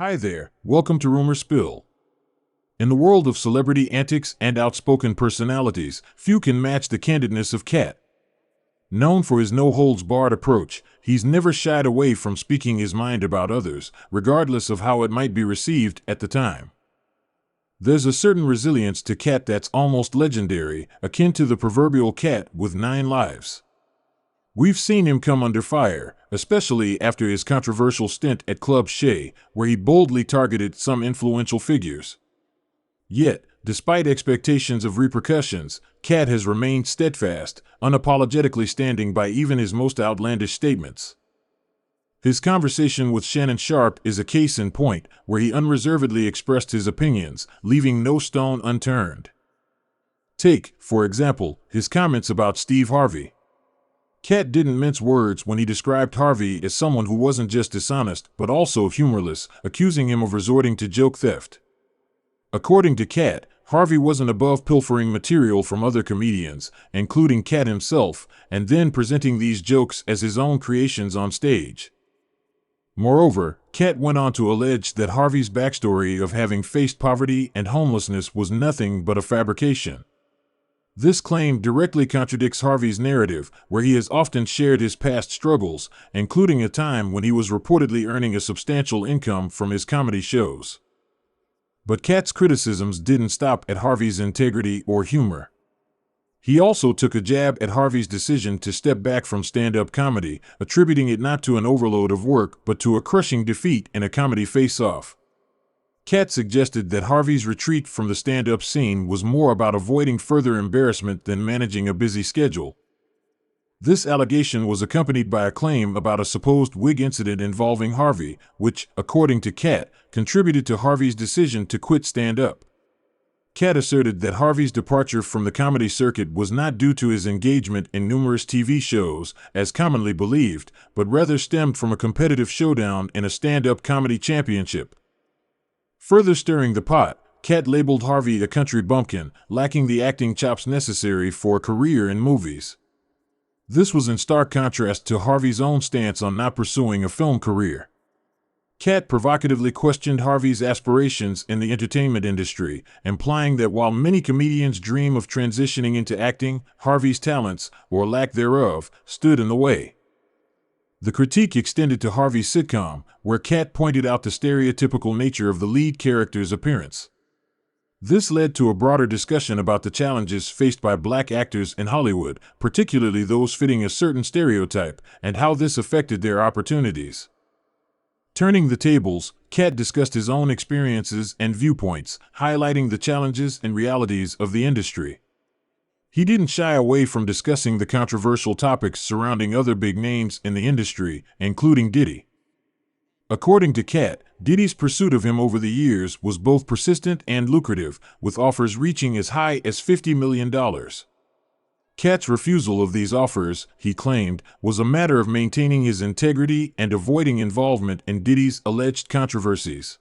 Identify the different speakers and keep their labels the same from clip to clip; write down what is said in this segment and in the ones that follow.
Speaker 1: Hi there, welcome to Rumor Spill. In the world of celebrity antics and outspoken personalities, few can match the candidness of Katt. Known for his no-holds-barred approach, he's never shied away from speaking his mind about others, regardless of how it might be received at the time. There's a certain resilience to Katt that's almost legendary, akin to the proverbial cat with 9 lives. We've seen him come under fire, especially after his controversial stint at Club Shay, where he boldly targeted some influential figures. Yet, despite expectations of repercussions, Katt has remained steadfast, unapologetically standing by even his most outlandish statements. His conversation with Shannon Sharp is a case in point, where he unreservedly expressed his opinions, leaving no stone unturned. Take, for example, his comments about Steve Harvey. Katt didn't mince words when he described Harvey as someone who wasn't just dishonest, but also humorless, accusing him of resorting to joke theft. According to Katt, Harvey wasn't above pilfering material from other comedians, including Katt himself, and then presenting these jokes as his own creations on stage. Moreover, Katt went on to allege that Harvey's backstory of having faced poverty and homelessness was nothing but a fabrication. This claim directly contradicts Harvey's narrative, where he has often shared his past struggles, including a time when he was reportedly earning a substantial income from his comedy shows. But Katt's criticisms didn't stop at Harvey's integrity or humor. He also took a jab at Harvey's decision to step back from stand-up comedy, attributing it not to an overload of work but to a crushing defeat in a comedy face-off. Katt suggested that Harvey's retreat from the stand-up scene was more about avoiding further embarrassment than managing a busy schedule. This allegation was accompanied by a claim about a supposed wig incident involving Harvey, which, according to Katt, contributed to Harvey's decision to quit stand-up. Katt asserted that Harvey's departure from the comedy circuit was not due to his engagement in numerous TV shows, as commonly believed, but rather stemmed from a competitive showdown in a stand-up comedy championship. Further stirring the pot, Katt labeled Harvey a country bumpkin, lacking the acting chops necessary for a career in movies. This was in stark contrast to Harvey's own stance on not pursuing a film career. Katt provocatively questioned Harvey's aspirations in the entertainment industry, implying that while many comedians dream of transitioning into acting, Harvey's talents, or lack thereof, stood in the way. The critique extended to Harvey's sitcom, where Katt pointed out the stereotypical nature of the lead character's appearance. This led to a broader discussion about the challenges faced by black actors in Hollywood, particularly those fitting a certain stereotype, and how this affected their opportunities. Turning the tables, Katt discussed his own experiences and viewpoints, highlighting the challenges and realities of the industry. He didn't shy away from discussing the controversial topics surrounding other big names in the industry, including Diddy. According to Katt, Diddy's pursuit of him over the years was both persistent and lucrative, with offers reaching as high as $50 million. Katt's refusal of these offers, he claimed, was a matter of maintaining his integrity and avoiding involvement in Diddy's alleged controversies.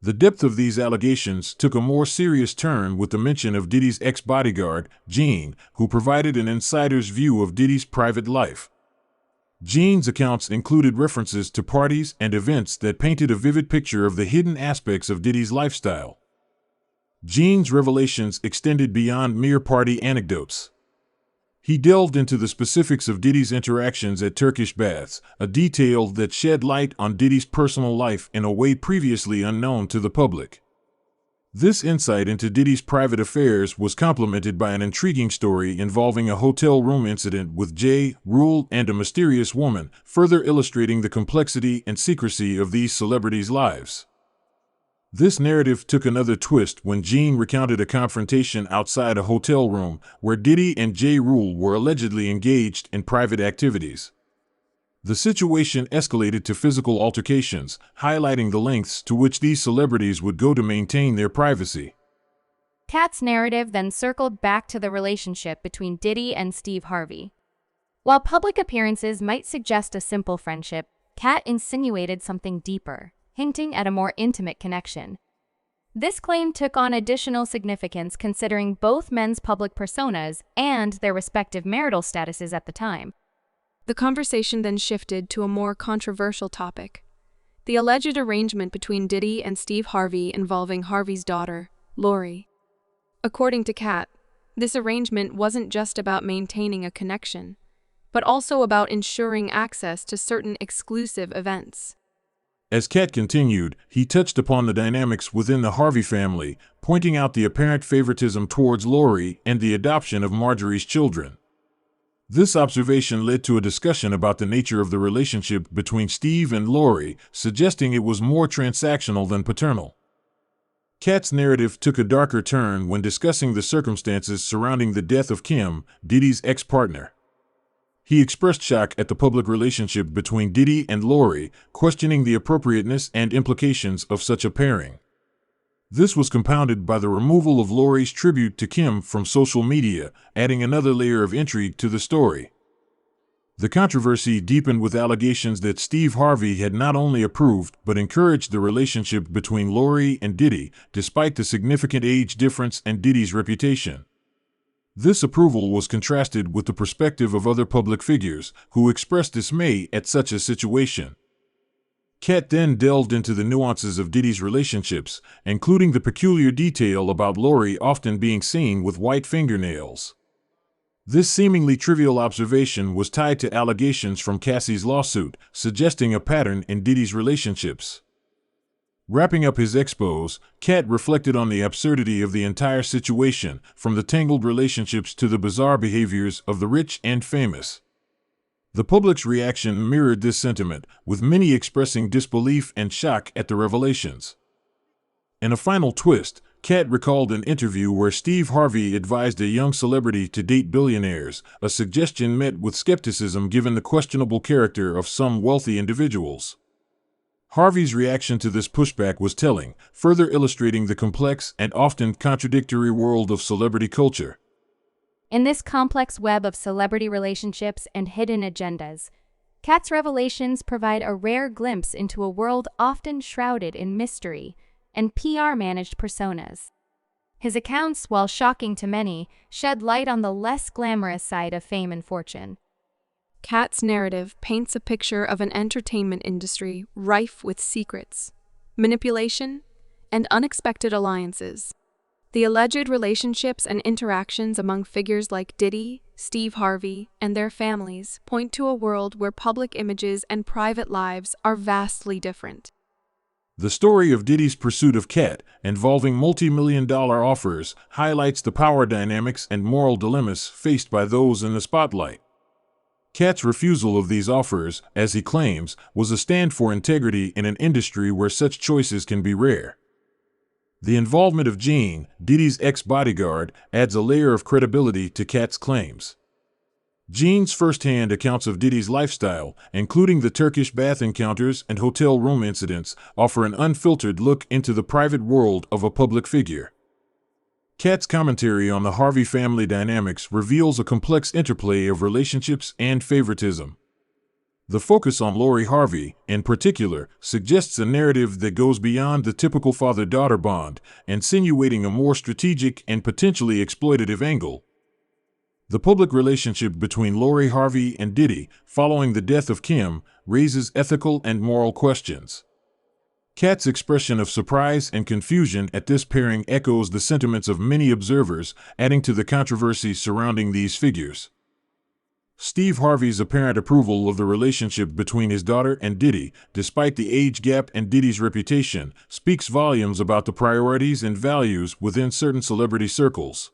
Speaker 1: The depth of these allegations took a more serious turn with the mention of Diddy's ex-bodyguard, Gene, who provided an insider's view of Diddy's private life. Gene's accounts included references to parties and events that painted a vivid picture of the hidden aspects of Diddy's lifestyle. Gene's revelations extended beyond mere party anecdotes. He delved into the specifics of Diddy's interactions at Turkish baths, a detail that shed light on Diddy's personal life in a way previously unknown to the public. This insight into Diddy's private affairs was complemented by an intriguing story involving a hotel room incident with Ja Rule and a mysterious woman, further illustrating the complexity and secrecy of these celebrities' lives. This narrative took another twist when Gene recounted a confrontation outside a hotel room where Diddy and Ja Rule were allegedly engaged in private activities. The situation escalated to physical altercations, highlighting the lengths to which these celebrities would go to maintain their privacy.
Speaker 2: Katt's narrative then circled back to the relationship between Diddy and Steve Harvey. While public appearances might suggest a simple friendship, Katt insinuated something deeper, hinting at a more intimate connection. This claim took on additional significance considering both men's public personas and their respective marital statuses at the time.
Speaker 3: The conversation then shifted to a more controversial topic: The alleged arrangement between Diddy and Steve Harvey involving Harvey's daughter, Lori. According to Katt, this arrangement wasn't just about maintaining a connection, but also about ensuring access to certain exclusive events.
Speaker 1: As Katt continued, he touched upon the dynamics within the Harvey family, pointing out the apparent favoritism towards Lori and the adoption of Marjorie's children. This observation led to a discussion about the nature of the relationship between Steve and Lori, suggesting it was more transactional than paternal. Katt's narrative took a darker turn when discussing the circumstances surrounding the death of Kim, Diddy's ex-partner. He expressed shock at the public relationship between Diddy and Lori, questioning the appropriateness and implications of such a pairing. This was compounded by the removal of Lori's tribute to Kim from social media, adding another layer of intrigue to the story. The controversy deepened with allegations that Steve Harvey had not only approved but encouraged the relationship between Lori and Diddy, despite the significant age difference and Diddy's reputation. This approval was contrasted with the perspective of other public figures, who expressed dismay at such a situation. Katt then delved into the nuances of Diddy's relationships, including the peculiar detail about Lori often being seen with white fingernails. This seemingly trivial observation was tied to allegations from Cassie's lawsuit, suggesting a pattern in Diddy's relationships. Wrapping up his expose, Katt reflected on the absurdity of the entire situation, from the tangled relationships to the bizarre behaviors of the rich and famous. The public's reaction mirrored this sentiment, with many expressing disbelief and shock at the revelations. In a final twist, Katt recalled an interview where Steve Harvey advised a young celebrity to date billionaires, a suggestion met with skepticism given the questionable character of some wealthy individuals. Harvey's reaction to this pushback was telling, further illustrating the complex and often contradictory world of celebrity culture.
Speaker 2: In this complex web of celebrity relationships and hidden agendas, Katt's revelations provide a rare glimpse into a world often shrouded in mystery and PR-managed personas. His accounts, while shocking to many, shed light on the less glamorous side of fame and fortune.
Speaker 3: Katt's narrative paints a picture of an entertainment industry rife with secrets, manipulation, and unexpected alliances. The alleged relationships and interactions among figures like Diddy, Steve Harvey, and their families point to a world where public images and private lives are vastly different.
Speaker 1: The story of Diddy's pursuit of Katt, involving multi-million-dollar offers, highlights the power dynamics and moral dilemmas faced by those in the spotlight. Katt's refusal of these offers, as he claims, was a stand for integrity in an industry where such choices can be rare. The involvement of Gene, Diddy's ex-bodyguard, adds a layer of credibility to Katt's claims. Gene's first-hand accounts of Diddy's lifestyle, including the Turkish bath encounters and hotel room incidents, offer an unfiltered look into the private world of a public figure. Katt's commentary on the Harvey family dynamics reveals a complex interplay of relationships and favoritism. The focus on Lori Harvey, in particular, suggests a narrative that goes beyond the typical father-daughter bond, insinuating a more strategic and potentially exploitative angle. The public relationship between Lori Harvey and Diddy, following the death of Kim, raises ethical and moral questions. Katt's expression of surprise and confusion at this pairing echoes the sentiments of many observers, adding to the controversy surrounding these figures. Steve Harvey's apparent approval of the relationship between his daughter and Diddy, despite the age gap and Diddy's reputation, speaks volumes about the priorities and values within certain celebrity circles.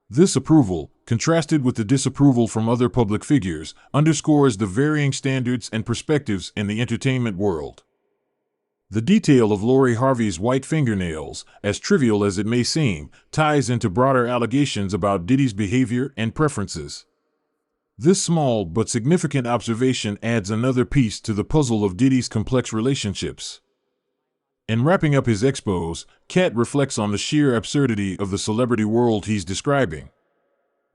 Speaker 1: This approval, contrasted with the disapproval from other public figures, underscores the varying standards and perspectives in the entertainment world. The detail of Lori Harvey's white fingernails, as trivial as it may seem, ties into broader allegations about Diddy's behavior and preferences. This small but significant observation adds another piece to the puzzle of Diddy's complex relationships. In wrapping up his expose, Katt reflects on the sheer absurdity of the celebrity world he's describing.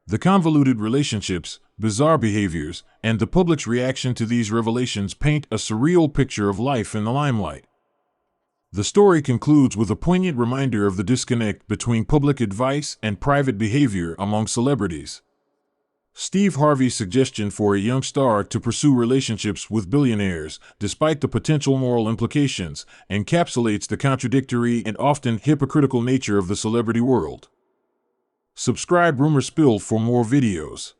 Speaker 1: The convoluted relationships, bizarre behaviors, and the public's reaction to these revelations paint a surreal picture of life in the limelight. The story concludes with a poignant reminder of the disconnect between public advice and private behavior among celebrities. Steve Harvey's suggestion for a young star to pursue relationships with billionaires, despite the potential moral implications, encapsulates the contradictory and often hypocritical nature of the celebrity world. Subscribe Rumor Spill for more videos.